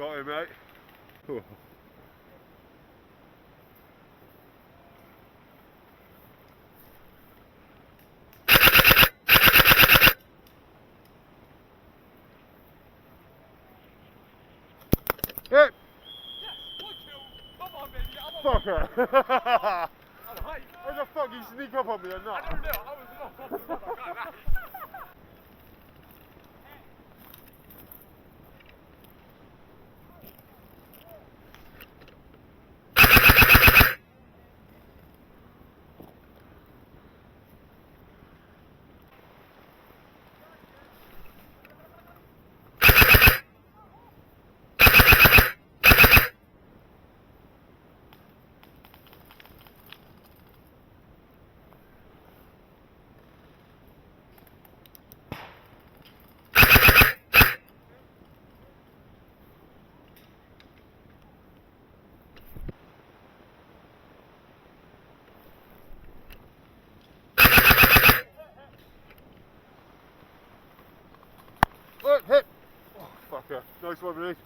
Got him, mate. Ooh. Hit! Come on, baby. Fucker! How the fuck you sneak up on me or not? I don't know. I was not fucking with that. Hit! Oh, fucker. Nice one, mate.